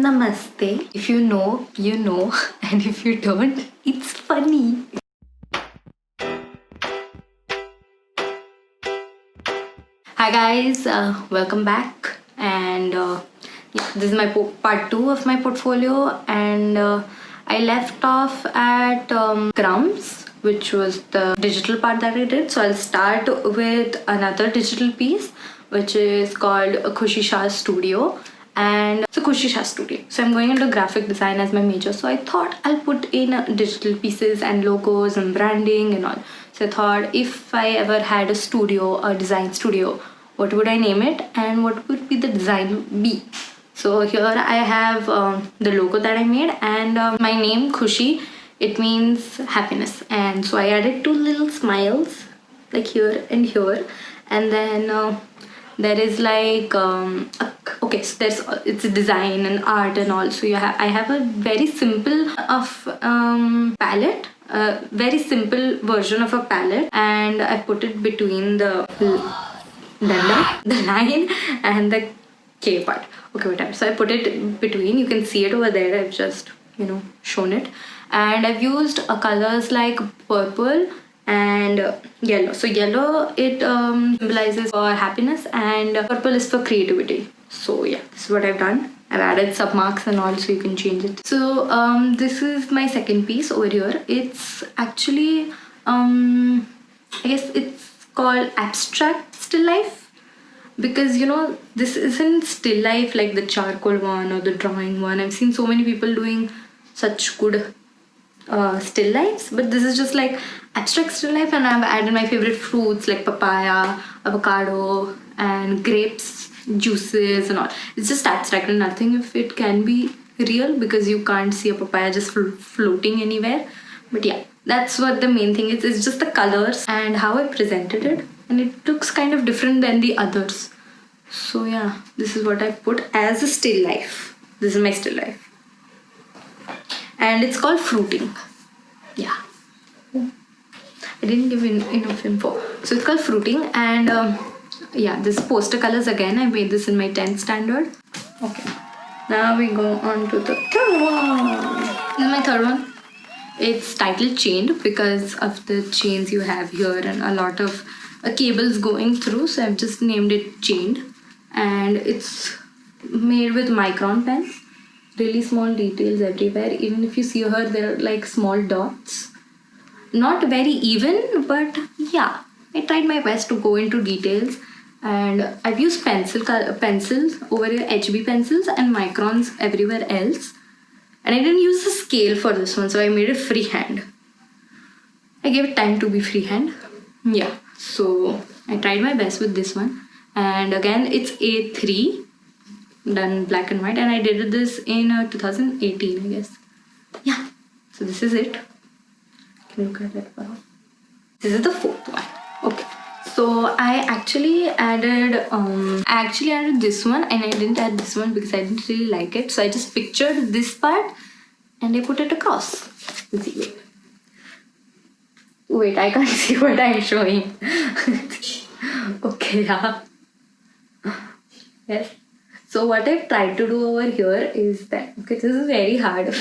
Namaste. If you know, you know, and if you don't, it's funny. Hi guys, welcome back. And this is my part 2 of my portfolio. And I left off at Crumbs, which was the digital part that I did. So I'll start with another digital piece, which is called Khushi Shah Studio. And it's a Khushi Shah Studio. So I'm going into graphic design as my major. So I thought I'll put in digital pieces and logos and branding and all. So I thought if I ever had a studio, a design studio, what would I name it and what would be the design be? So here I have the logo that I made and my name Khushi, it means happiness. And so I added 2 little smiles like here and here. And then there is like okay, so there's it's design and art and all. So I have a very simple of palette, a very simple version of a palette, and I put it between the line and the K part. Okay, whatever. So I put it between. You can see it over there. I've just shown it, and I've used colors like purple and yellow. So yellow, it symbolizes for happiness and purple is for creativity. So yeah, this is what I've done. I've added sub marks and all, so you can change it. So this is my second piece over here. It's actually I guess it's called abstract still life, because this isn't still life like the charcoal one or the drawing one. I've seen so many people doing such good still lifes, but this is just like abstract still life, and I've added my favorite fruits like papaya, avocado, and grapes, juices and all. It's just abstract and nothing if it can be real, because you can't see a papaya just floating anywhere. But yeah, that's what the main thing is. It's just the colors and how I presented it, and it looks kind of different than the others. So yeah, this is what I put as a still life. This is my still life. And it's called fruiting. Yeah, I didn't give enough info. So it's called fruiting, and yeah, this poster colors again. I made this in my 10th standard. Okay, now we go on to the third one. This is my third one. It's titled Chained because of the chains you have here and a lot of cables going through. So I've just named it Chained, and it's made with micron pens. Really small details everywhere. Even if you see her, there are like small dots. Not very even, but yeah, I tried my best to go into details. And I've used pencils over here, HB pencils, and microns everywhere else. And I didn't use the scale for this one, so I made it freehand. I gave it time to be freehand. Yeah, so I tried my best with this one. And again, it's A3. Done black and white, and I did this in 2018, I guess. Yeah, so this is it. Can you look at it now? This is the fourth one. Okay, so I actually added this one, and I didn't add this one because I didn't really like it. So I just pictured this part and I put it across. Let's see, wait, I can't see what I'm showing. Okay, yeah. Yes. So what I've tried to do over here is that, okay, this is very hard.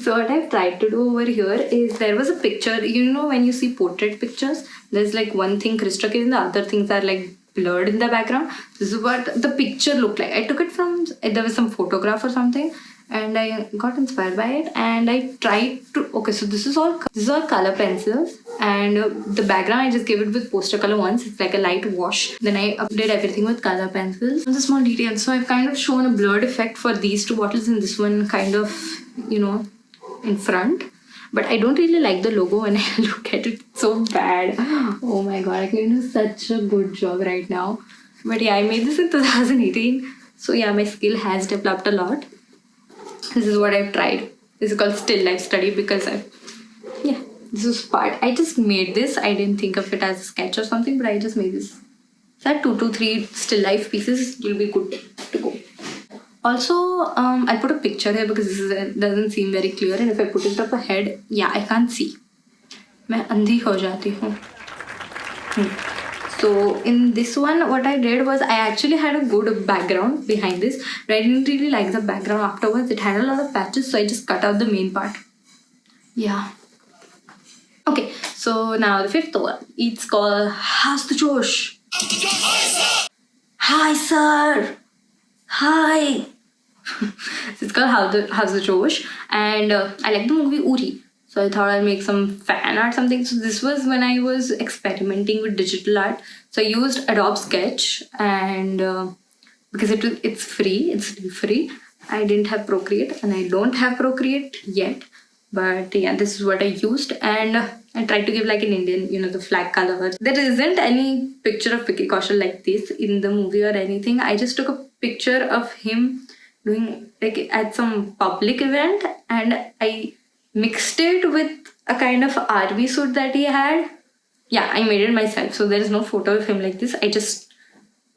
So what I've tried to do over here is, there was a picture, when you see portrait pictures, there's like one thing crystal clear and the other things are like blurred in the background. This is what the picture looked like. I took it from, there was some photograph or something, and I got inspired by it, and I tried to, okay, so this is all color pencils, and the background I just gave it with poster color once. It's like a light wash. Then I did everything with color pencils. It's a small detail. So I've kind of shown a blurred effect for these 2 bottles, and this one kind of, in front. But I don't really like the logo when I look at it. It's so bad. Oh my god, I can do such a good job right now. But yeah, I made this in 2018. So yeah, my skill has developed a lot. This is what I've tried. This is called still life study because this is part. I just made this. I didn't think of it as a sketch or something, but I just made this. So I 2 to 3 still life pieces will be good to go. Also, I'll put a picture here because this doesn't seem very clear, and if I put it up ahead, yeah, I can't see. मैं अंधी हो जाती हूँ. So in this one, what I did was I actually had a good background behind this, but I didn't really like the background afterwards. It had a lot of patches, so I just cut out the main part. Yeah. Okay, so now the fifth one. It's called How's the Josh? Hi, sir. Hi. So it's called How's the Josh, and I like the movie Uri. So I thought I'll make some fan art something. So this was when I was experimenting with digital art. So I used Adobe Sketch, and because it's free, it's free. I didn't have Procreate, and I don't have Procreate yet. But yeah, this is what I used, and I tried to give like an Indian, the flag color. There isn't any picture of Vicky Kaushal like this in the movie or anything. I just took a picture of him doing like at some public event, and I mixed it with a kind of army suit that he had. Yeah, I made it myself. So there is no photo of him like this. I just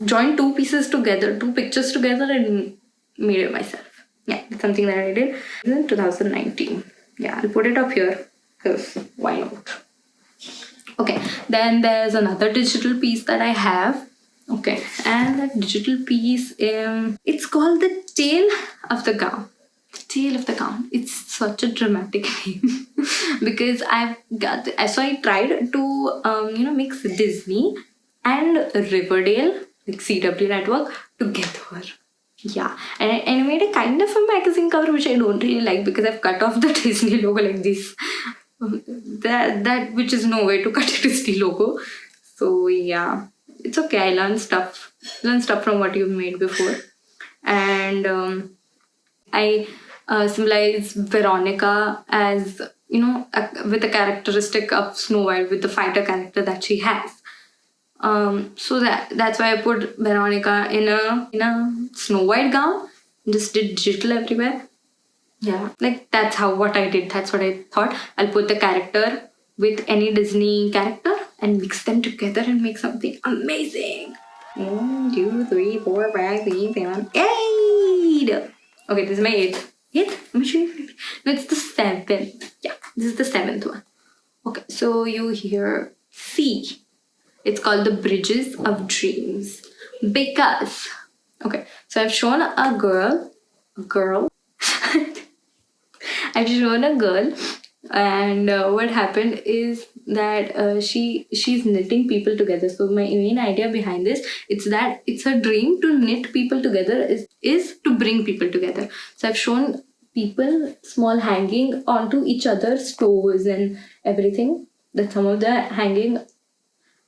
joined two pieces together, two pictures together, and made it myself. Yeah, it's something that I did in 2019. Yeah, I'll put it up here because why not? Okay, then there's another digital piece that I have. Okay, and that digital piece, it's called The Tail of the Gown. The Tail of the Gown. It's such a dramatic name because I've got. So I tried to mix Disney and Riverdale, like CW network, together. Yeah, and I made a kind of a magazine cover which I don't really like because I've cut off the Disney logo like this. That which is no way to cut a Disney logo. So yeah, it's okay. I learn stuff from what you've made before, and I symbolize Veronica as with the characteristic of Snow White, with the fighter character that she has. So that's why I put Veronica in a Snow White gown. Just did digital everywhere. Yeah, like that's what I did. That's what I thought. I'll put the character with any Disney character and mix them together and make something amazing. 1, 2, 3, 4, 5, 6, 7, 8. Okay, this is my eighth. Eighth? I'm sure. No, it's the seventh. Yeah, this is the seventh one. Okay, so you hear C. It's called The Bridges of Dreams. Because, okay, so I've shown a girl. I've shown a girl, and what happened is that she's knitting people together. So my main idea behind this, it's a dream to knit people together, is to bring people together. So I've shown people small hanging onto each other's toes and everything. That some of the hanging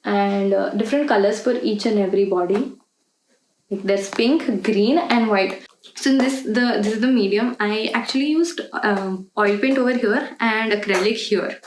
and different colors for each and every body. Like there's pink, green, and white. So in this is the medium. I actually used oil paint over here and acrylic here.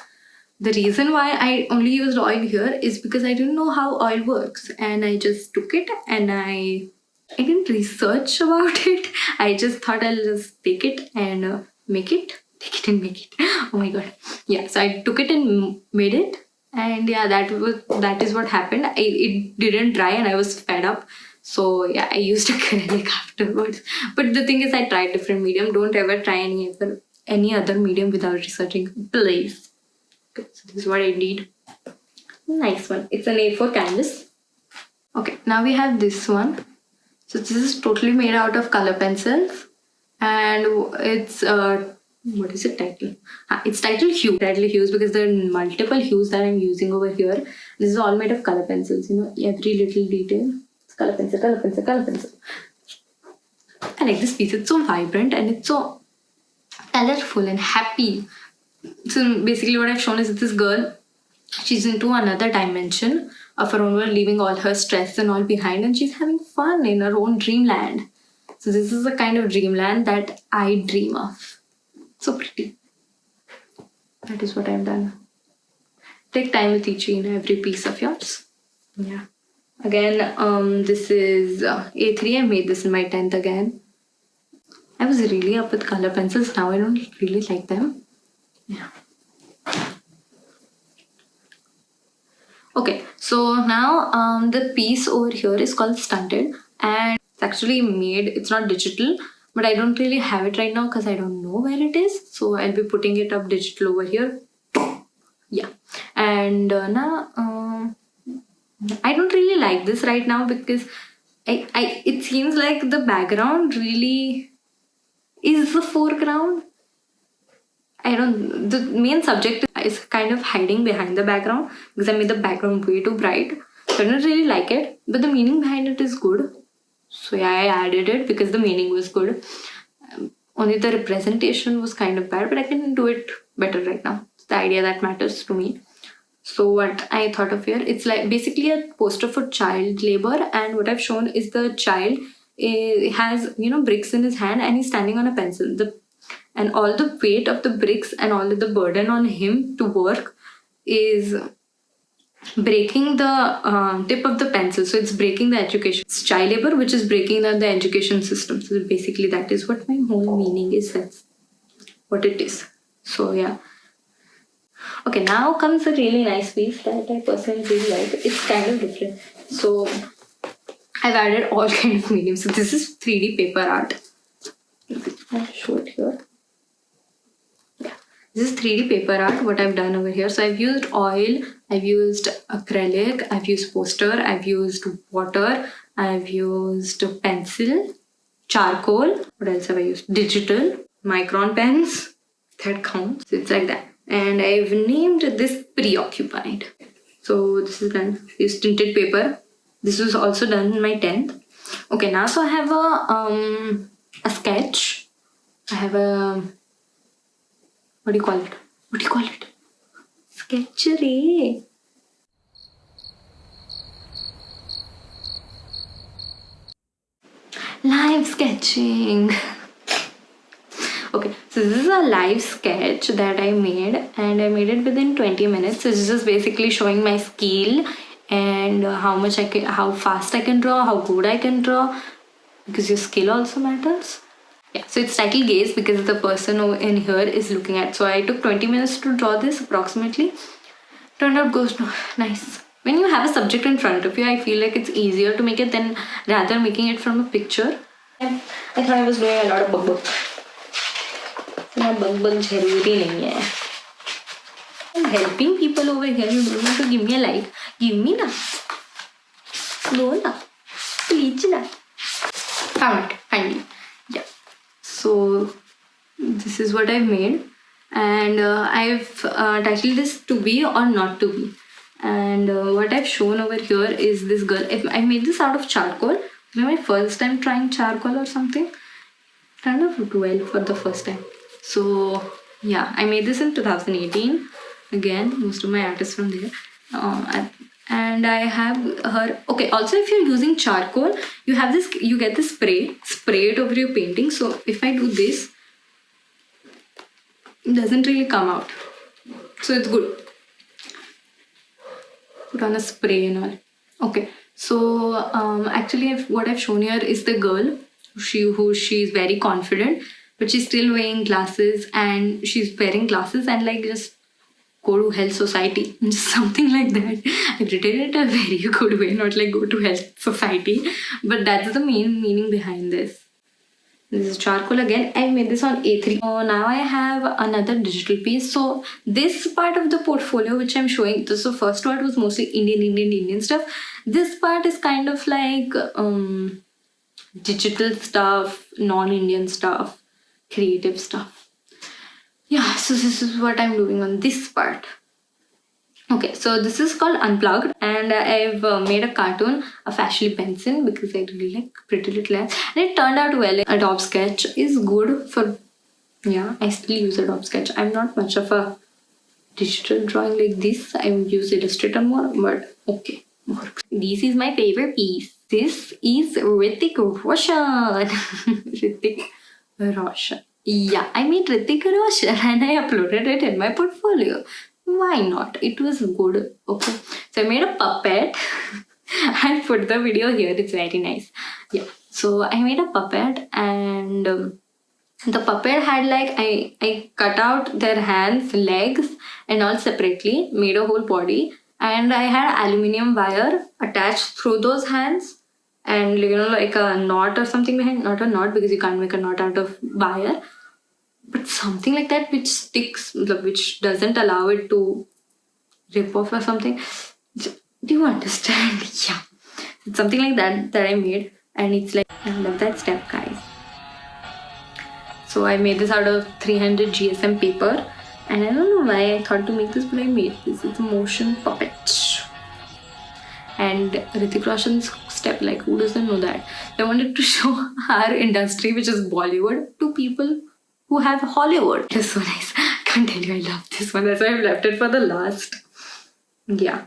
The reason why I only used oil here is because I didn't know how oil works, and I just took it and I didn't research about it. I just thought I'll just take it and make it. Take it and make it. Oh my god. Yeah. So I took it and made it. And yeah, that is what happened. It didn't dry and I was fed up. So yeah, I used acrylic afterwards. But the thing is, I tried different medium. Don't ever try any other medium without researching, please. Okay, so this is what I did. Nice one. It's an A4 canvas. Okay, now we have this one. So this is totally made out of color pencils, and it's what is it title? It's titled Hue. Title hues because there are multiple hues that I'm using over here. This is all made of color pencils. Every little detail. It's color pencil, color pencil, color pencil. I like this piece. It's so vibrant and it's so colorful and happy. So basically, what I've shown is this girl. She's into another dimension of her own world, leaving all her stress and all behind, and she's having fun in her own dreamland. So this is the kind of dreamland that I dream of. So pretty. That is what I've done. Take time with each and every piece of yours. Yeah. Again, this is A3. I made this in my 10th again. I was really up with color pencils. Now I don't really like them. Yeah. Okay, so now the piece over here is called Stunted, and it's actually made, it's not digital, but I don't really have it right now because I don't know where it is. So I'll be putting it up digital over here. Yeah, and now I don't really like this right now because it seems like the background really is the foreground. I don't. The main subject is kind of hiding behind the background because I made the background way too bright. So I don't really like it, but the meaning behind it is good. So yeah, I added it because the meaning was good. Only the representation was kind of bad, but I can do it better right now. It's the idea that matters to me. So what I thought of here, it's like basically a poster for child labor, and what I've shown is the child has bricks in his hand and he's standing on a pencil. And all the weight of the bricks and all of the burden on him to work is breaking the tip of the pencil. So it's breaking the education. It's child labor, which is breaking the education system. So basically, that is what my whole meaning is. That's what it is. So yeah. Okay, now comes a really nice piece that I personally really like. It's kind of different. So I've added all kind of mediums. So this is 3D paper art. I'll show it here. This is 3D paper art, what I've done over here. So I've used oil, I've used acrylic, I've used poster, I've used water, I've used pencil, charcoal. What else have I used? Digital, micron pens. That counts. So it's like that. And I've named this Preoccupied. So this is done. This tinted paper. This was also done in my 10th. Okay, now so I have a sketch. I have a... What do you call it? Sketchery. Live sketching. Okay, so this is a live sketch that I made, and I made it within 20 minutes. So it's just basically showing my skill and how fast I can draw, how good I can draw, because your skill also matters. Yeah, so it's titled Gaze because the person in here is looking at. So I took 20 minutes to draw this approximately. Turned out goes nice. When you have a subject in front of you, I feel like it's easier to make it than rather making it from a picture. I thought I was doing a lot of bug. I'm helping people over here. You don't want to give me a like. Give me na. No na. Please na. Found it. Finally. Yeah. So this is what I've made, and I've titled this To Be or Not To Be. And what I've shown over here is this girl. I made this out of charcoal. My first time trying charcoal or something. Kind of well for the first time. So yeah, I made this in 2018. Again, most of my art is from there. And I have her. Okay, also if you're using charcoal, you get this spray it over your painting. So if I do this, it doesn't really come out. So it's good. Put on a spray and all. Okay, so actually what I've shown here is the girl. She's very confident, but she's still wearing glasses, and she's wearing glasses and like just go to health society, just something like that. I've written it a very good way, not like go to health society, but that's the main meaning behind this. This is charcoal again. I made this on A3. So now I have another digital piece. So this part of the portfolio which I'm showing, so first part was mostly Indian stuff. This part is kind of like digital stuff, non-Indian stuff, creative stuff. Yeah, so this is what I'm doing on this part. Okay, so this is called Unplugged, and I've made a cartoon of Ashley Benson because I really like Pretty Little Liars, and it turned out well. Adobe Sketch is good for, yeah, I still use Adobe Sketch. I'm not much of a digital drawing like this. I use Illustrator more, but okay. This is my favorite piece. This is Hrithik Roshan. Hrithik Roshan. Yeah, I made Hrithik Roshan and I uploaded it in my portfolio. Why not? It was good. Okay. So I made a puppet. I'll put the video here. It's very nice. Yeah. So I made a puppet, and the puppet had like, I cut out their hands, legs and all separately, made a whole body, and I had aluminium wire attached through those hands, and like a knot or something behind. Not a knot because you can't make a knot out of wire, but something like that which sticks, which doesn't allow it to rip off or something. Do you understand? Yeah. It's something like that I made, and it's like, I love that step, guys. So I made this out of 300 GSM paper, and I don't know why I thought to make this, but I made this. It's a motion puppet. And Hrithik Roshan's step, like, who doesn't know that? I wanted to show our industry, which is Bollywood, to people who have Hollywood. It is so nice. I can't tell you, I love this one. That's why I've left it for the last. Yeah.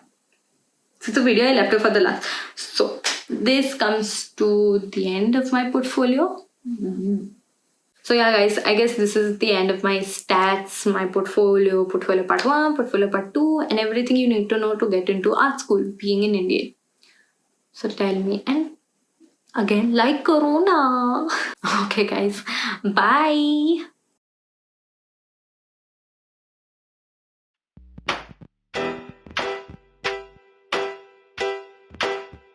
So it's a video, I left it for the last. So this comes to the end of my portfolio. So yeah, guys, I guess this is the end of my stats, my portfolio part 1, portfolio part 2, and everything you need to know to get into art school, being in India. So tell me, and again, like Corona. Okay, guys, bye.